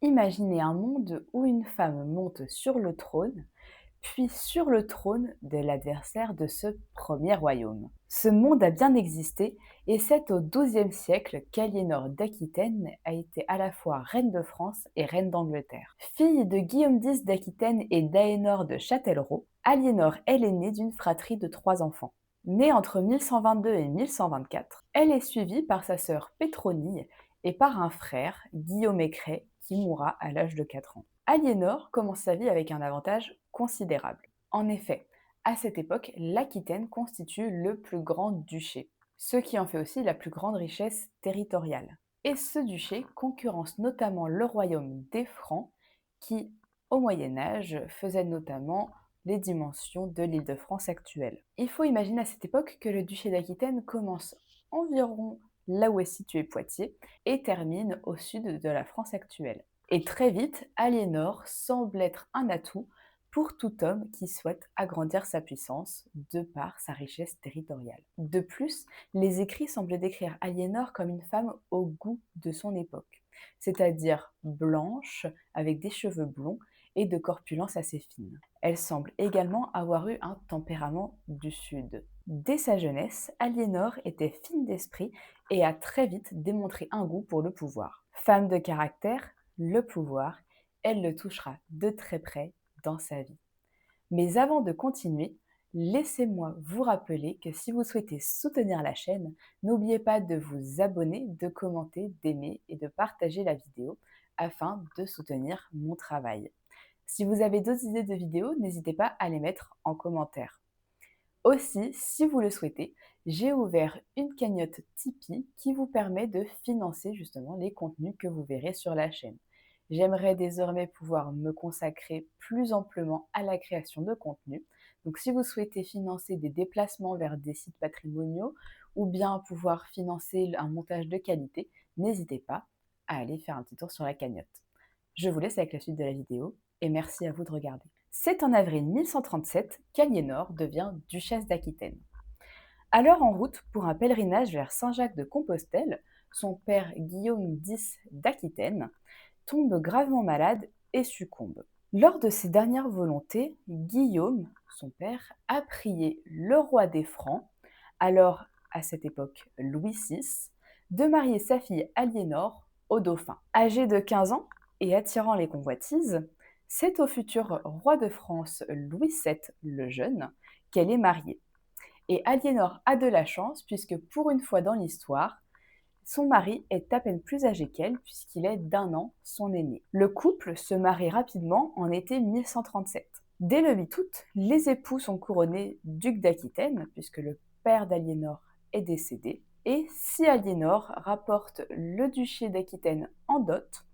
Imaginez un monde où une femme monte sur le trône, puis sur le trône de l'adversaire de ce premier royaume. Ce monde a bien existé et c'est au XIIe siècle qu'Aliénor d'Aquitaine a été à la fois reine de France et reine d'Angleterre. Fille de Guillaume X d'Aquitaine et d'Aénor de Châtellerault, Aliénor est l'aînée d'une fratrie de 3 enfants. Née entre 1122 et 1124, elle est suivie par sa sœur Pétronille et par un frère, Guillaume Écret, qui mourra à l'âge de 4 ans. Aliénor commence sa vie avec un avantage considérable. En effet, à cette époque, l'Aquitaine constitue le plus grand duché, ce qui en fait aussi la plus grande richesse territoriale. Et ce duché concurrence notamment le royaume des Francs, qui, au Moyen Âge, faisait notamment les dimensions de l'Île-de-France actuelle. Il faut imaginer à cette époque que le duché d'Aquitaine commence environ là où est situé Poitiers et termine au sud de la France actuelle. Et très vite, Aliénor semble être un atout pour tout homme qui souhaite agrandir sa puissance de par sa richesse territoriale. De plus, les écrits semblent décrire Aliénor comme une femme au goût de son époque, c'est-à-dire blanche, avec des cheveux blonds et de corpulence assez fine. Elle semble également avoir eu un tempérament du Sud. Dès sa jeunesse, Aliénor était fine d'esprit et a très vite démontré un goût pour le pouvoir. Femme de caractère, le pouvoir, elle le touchera de très près dans sa vie. Mais avant de continuer, laissez-moi vous rappeler que si vous souhaitez soutenir la chaîne, n'oubliez pas de vous abonner, de commenter, d'aimer et de partager la vidéo afin de soutenir mon travail. Si vous avez d'autres idées de vidéos, n'hésitez pas à les mettre en commentaire. Aussi, si vous le souhaitez, j'ai ouvert une cagnotte Tipeee qui vous permet de financer justement les contenus que vous verrez sur la chaîne. J'aimerais désormais pouvoir me consacrer plus amplement à la création de contenu. Donc si vous souhaitez financer des déplacements vers des sites patrimoniaux ou bien pouvoir financer un montage de qualité, n'hésitez pas à aller faire un petit tour sur la cagnotte. Je vous laisse avec la suite de la vidéo et merci à vous de regarder. C'est en avril 1137 qu'Aliénor devient duchesse d'Aquitaine. Alors en route pour un pèlerinage vers Saint-Jacques de Compostelle, son père Guillaume X d'Aquitaine tombe gravement malade et succombe. Lors de ses dernières volontés, Guillaume, son père, a prié le roi des Francs, alors à cette époque Louis VI, de marier sa fille Aliénor au dauphin. Âgé de 15 ans et attirant les convoitises, c'est au futur roi de France Louis VII le Jeune qu'elle est mariée. Et Aliénor a de la chance puisque pour une fois dans l'histoire, son mari est à peine plus âgé qu'elle puisqu'il est d'1 an son aîné. Le couple se marie rapidement en été 1137. Dès le 8 août, les époux sont couronnés ducs d'Aquitaine puisque le père d'Aliénor est décédé. Et si Aliénor rapporte le duché d'Aquitaine en dot,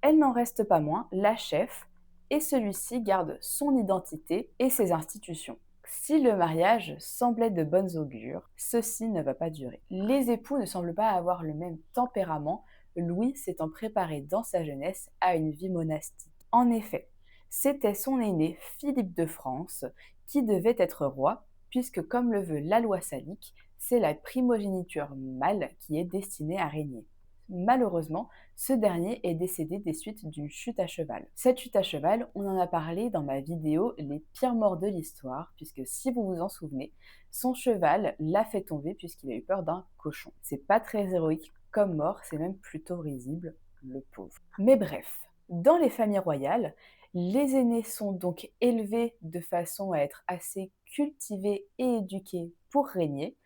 elle n'en reste pas moins la chef et celui-ci garde son identité et ses institutions. Si le mariage semblait de bonnes augures, ceci ne va pas durer. Les époux ne semblent pas avoir le même tempérament, Louis s'étant préparé dans sa jeunesse à une vie monastique. En effet, c'était son aîné Philippe de France qui devait être roi, puisque comme le veut la loi salique, c'est la primogéniture mâle qui est destinée à régner. Malheureusement, ce dernier est décédé des suites d'une chute à cheval. Cette chute à cheval, on en a parlé dans ma vidéo Les pires morts de l'histoire, puisque si vous vous en souvenez, son cheval l'a fait tomber puisqu'il a eu peur d'un cochon. C'est pas très héroïque comme mort, c'est même plutôt risible, le pauvre. Mais bref, dans les familles royales, les aînés sont donc élevés de façon à être assez cultivés et éduqués pour régner,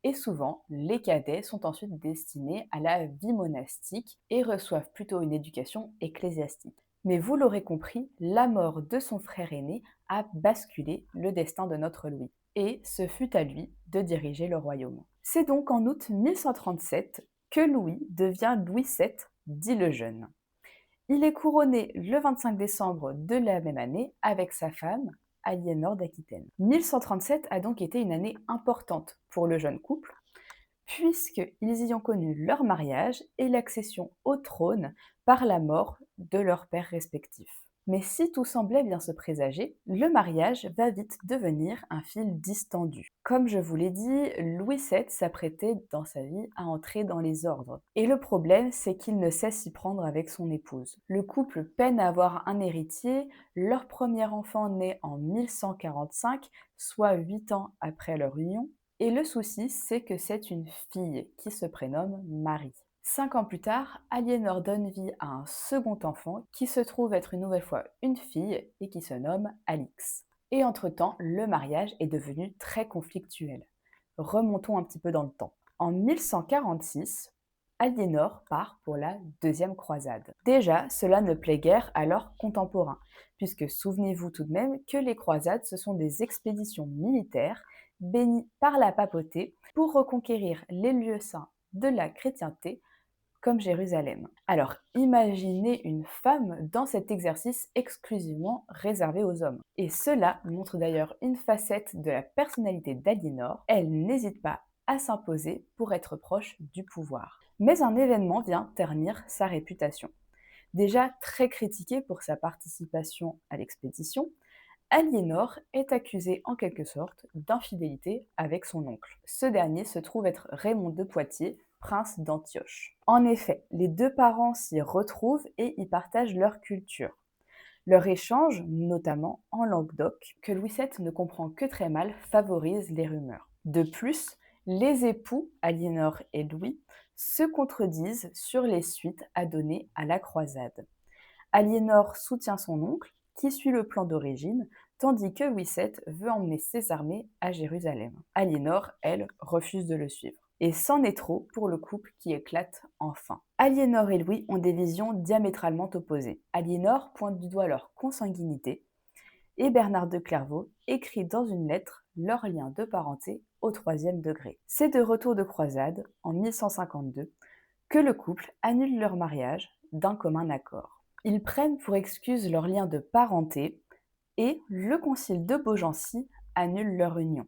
et souvent, les cadets sont ensuite destinés à la vie monastique et reçoivent plutôt une éducation ecclésiastique. Mais vous l'aurez compris, la mort de son frère aîné a basculé le destin de notre Louis. Et ce fut à lui de diriger le royaume. C'est donc en août 1137 que Louis devient Louis VII, dit le Jeune. Il est couronné le 25 décembre de la même année avec sa femme, Aliénor d'Aquitaine. 1137 a donc été une année importante pour le jeune couple, puisqu'ils y ont connu leur mariage et l'accession au trône par la mort de leurs pères respectifs. Mais si tout semblait bien se présager, le mariage va vite devenir un fil distendu. Comme je vous l'ai dit, Louis VII s'apprêtait dans sa vie à entrer dans les ordres. Et le problème, c'est qu'il ne sait s'y prendre avec son épouse. Le couple peine à avoir un héritier, leur premier enfant naît en 1145, soit 8 ans après leur union. Et le souci, c'est que c'est une fille qui se prénomme Marie. 5 ans plus tard, Aliénor donne vie à un second enfant qui se trouve être une nouvelle fois une fille et qui se nomme Alix. Et entre-temps, le mariage est devenu très conflictuel. Remontons un petit peu dans le temps. En 1146, Aliénor part pour la deuxième croisade. Déjà, cela ne plaît guère à leurs contemporains, puisque souvenez-vous tout de même que les croisades, ce sont des expéditions militaires bénies par la papauté pour reconquérir les lieux saints de la chrétienté comme Jérusalem. Alors, imaginez une femme dans cet exercice exclusivement réservé aux hommes. Et cela montre d'ailleurs une facette de la personnalité d'Aliénor. Elle n'hésite pas à s'imposer pour être proche du pouvoir. Mais un événement vient ternir sa réputation. Déjà très critiquée pour sa participation à l'expédition, Aliénor est accusée en quelque sorte d'infidélité avec son oncle. Ce dernier se trouve être Raymond de Poitiers, prince d'Antioche. En effet, les deux parents s'y retrouvent et y partagent leur culture. Leur échange, notamment en Languedoc, que Louis VII ne comprend que très mal, favorise les rumeurs. De plus, les époux, Aliénor et Louis, se contredisent sur les suites à donner à la croisade. Aliénor soutient son oncle, qui suit le plan d'origine, tandis que Louis VII veut emmener ses armées à Jérusalem. Aliénor, elle, refuse de le suivre. Et c'en est trop pour le couple qui éclate enfin. Aliénor et Louis ont des visions diamétralement opposées. Aliénor pointe du doigt leur consanguinité, et Bernard de Clairvaux écrit dans une lettre leur lien de parenté au 3e degré. C'est de retour de croisade, en 1152, que le couple annule leur mariage d'un commun accord. Ils prennent pour excuse leur lien de parenté et le concile de Beaugency annule leur union.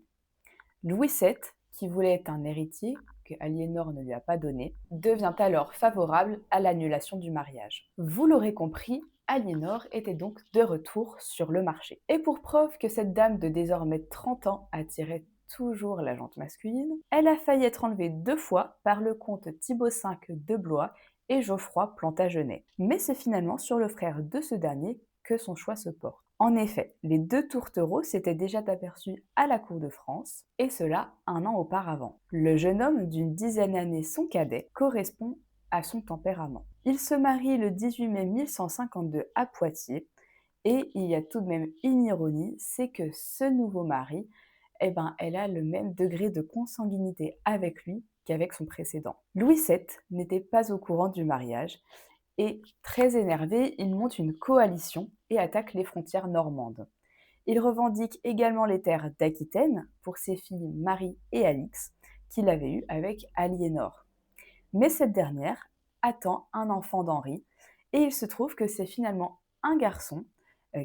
Louis VII, qui voulait être un héritier, que Aliénor ne lui a pas donné, devient alors favorable à l'annulation du mariage. Vous l'aurez compris, Aliénor était donc de retour sur le marché. Et pour preuve que cette dame de désormais 30 ans attirait toujours la jante masculine, elle a failli être enlevée 2 fois par le comte Thibaut V de Blois et Geoffroy Plantagenet. Mais c'est finalement sur le frère de ce dernier que son choix se porte. En effet, les deux tourtereaux s'étaient déjà aperçus à la cour de France, et cela 1 an auparavant. Le jeune homme d'une dizaine d'années, son cadet, correspond à son tempérament. Il se marie le 18 mai 1152 à Poitiers, et il y a tout de même une ironie, c'est que ce nouveau mari, elle a le même degré de consanguinité avec lui qu'avec son précédent. Louis VII n'était pas au courant du mariage, et très énervé, il monte une coalition et attaque les frontières normandes. Il revendique également les terres d'Aquitaine pour ses filles Marie et Alix, qu'il avait eues avec Aliénor. Mais cette dernière attend un enfant d'Henri, et il se trouve que c'est finalement un garçon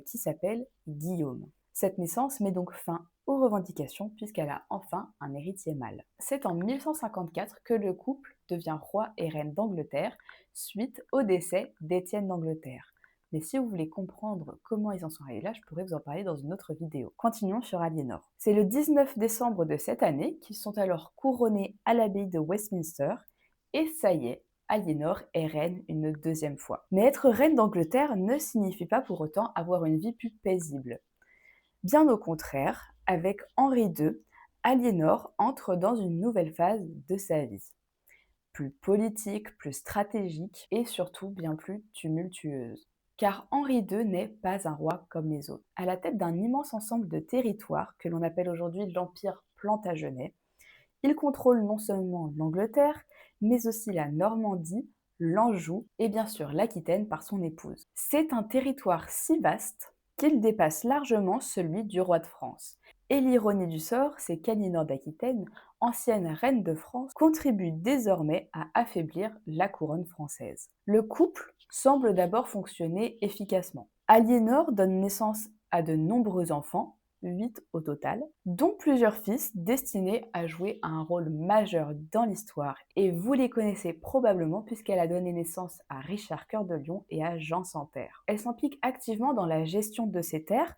qui s'appelle Guillaume. Cette naissance met donc fin aux revendications puisqu'elle a enfin un héritier mâle. C'est en 1154 que le couple devient roi et reine d'Angleterre suite au décès d'Étienne d'Angleterre. Mais si vous voulez comprendre comment ils en sont arrivés là, je pourrais vous en parler dans une autre vidéo. Continuons sur Aliénor. C'est le 19 décembre de cette année qu'ils sont alors couronnés à l'abbaye de Westminster et ça y est, Aliénor est reine une deuxième fois. Mais être reine d'Angleterre ne signifie pas pour autant avoir une vie plus paisible. Bien au contraire, avec Henri II, Aliénor entre dans une nouvelle phase de sa vie. Plus politique, plus stratégique et surtout bien plus tumultueuse. Car Henri II n'est pas un roi comme les autres. À la tête d'un immense ensemble de territoires que l'on appelle aujourd'hui l'Empire Plantagenet, il contrôle non seulement l'Angleterre, mais aussi la Normandie, l'Anjou et bien sûr l'Aquitaine par son épouse. C'est un territoire si vaste qu'il dépasse largement celui du roi de France. Et l'ironie du sort, c'est qu'Aliénor d'Aquitaine, ancienne reine de France, contribue désormais à affaiblir la couronne française. Le couple semble d'abord fonctionner efficacement. Aliénor donne naissance à de nombreux enfants, 8 au total, dont plusieurs fils destinés à jouer un rôle majeur dans l'histoire. Et vous les connaissez probablement puisqu'elle a donné naissance à Richard Cœur de Lion et à Jean sans Terre. Elle s'implique activement dans la gestion de ces terres,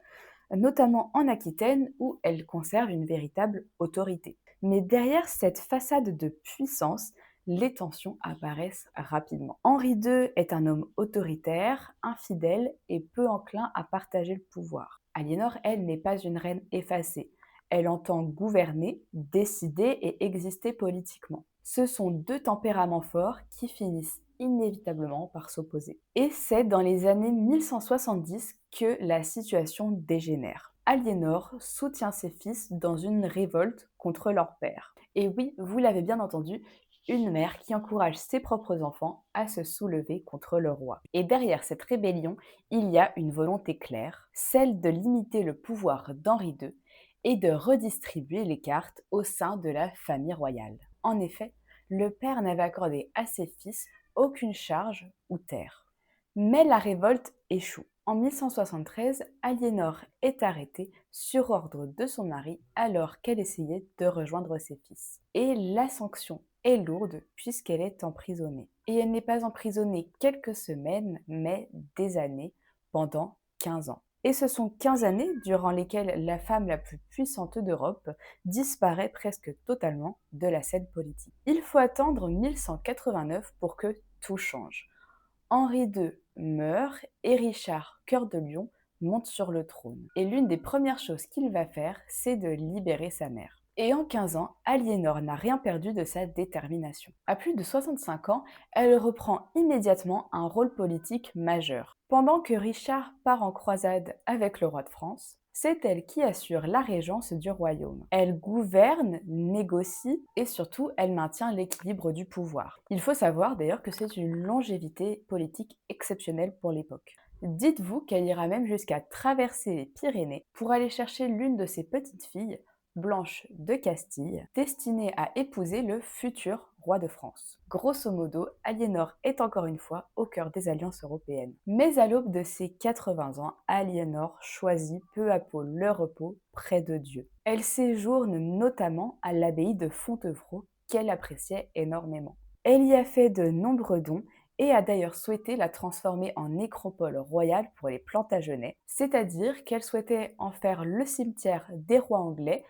notamment en Aquitaine où elle conserve une véritable autorité. Mais derrière cette façade de puissance, les tensions apparaissent rapidement. Henri II est un homme autoritaire, infidèle et peu enclin à partager le pouvoir. Aliénor, elle, n'est pas une reine effacée. Elle entend gouverner, décider et exister politiquement. Ce sont deux tempéraments forts qui finissent inévitablement par s'opposer. Et c'est dans les années 1170 que la situation dégénère. Aliénor soutient ses fils dans une révolte contre leur père. Et oui, vous l'avez bien entendu, une mère qui encourage ses propres enfants à se soulever contre le roi. Et derrière cette rébellion, il y a une volonté claire, celle de limiter le pouvoir d'Henri II et de redistribuer les cartes au sein de la famille royale. En effet, le père n'avait accordé à ses fils aucune charge ou terre. Mais la révolte échoue. En 1173, Aliénor est arrêtée sur ordre de son mari alors qu'elle essayait de rejoindre ses fils. Et la sanction est lourde puisqu'elle est emprisonnée. Et elle n'est pas emprisonnée quelques semaines, mais des années, pendant 15 ans. Et ce sont 15 années durant lesquelles la femme la plus puissante d'Europe disparaît presque totalement de la scène politique. Il faut attendre 1189 pour que tout change. Henri II meurt et Richard Cœur de Lion monte sur le trône. Et l'une des premières choses qu'il va faire, c'est de libérer sa mère. Et en 15 ans, Aliénor n'a rien perdu de sa détermination. À plus de 65 ans, elle reprend immédiatement un rôle politique majeur. Pendant que Richard part en croisade avec le roi de France, c'est elle qui assure la régence du royaume. Elle gouverne, négocie et surtout elle maintient l'équilibre du pouvoir. Il faut savoir d'ailleurs que c'est une longévité politique exceptionnelle pour l'époque. Dites-vous qu'elle ira même jusqu'à traverser les Pyrénées pour aller chercher l'une de ses petites filles, Blanche de Castille, destinée à épouser le futur roi de France. Grosso modo, Aliénor est encore une fois au cœur des alliances européennes. Mais à l'aube de ses 80 ans, Aliénor choisit peu à peu le repos près de Dieu. Elle séjourne notamment à l'abbaye de Fontevraud, qu'elle appréciait énormément. Elle y a fait de nombreux dons et a d'ailleurs souhaité la transformer en nécropole royale pour les Plantagenets, c'est-à-dire qu'elle souhaitait en faire le cimetière des rois anglais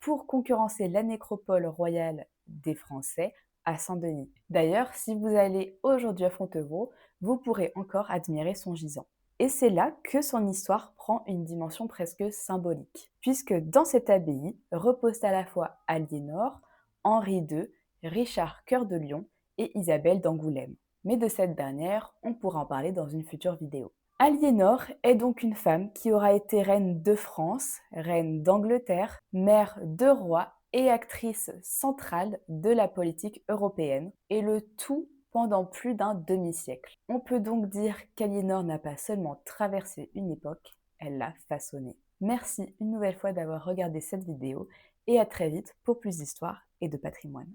pour concurrencer la nécropole royale des Français à Saint-Denis. D'ailleurs, si vous allez aujourd'hui à Fontevraud, vous pourrez encore admirer son gisant. Et c'est là que son histoire prend une dimension presque symbolique, puisque dans cette abbaye reposent à la fois Aliénor, Henri II, Richard Cœur de Lion et Isabelle d'Angoulême. Mais de cette dernière, on pourra en parler dans une future vidéo. Aliénor est donc une femme qui aura été reine de France, reine d'Angleterre, mère de rois et actrice centrale de la politique européenne, et le tout pendant plus d'un demi-siècle. On peut donc dire qu'Aliénor n'a pas seulement traversé une époque, elle l'a façonnée. Merci une nouvelle fois d'avoir regardé cette vidéo et à très vite pour plus d'histoire et de patrimoine.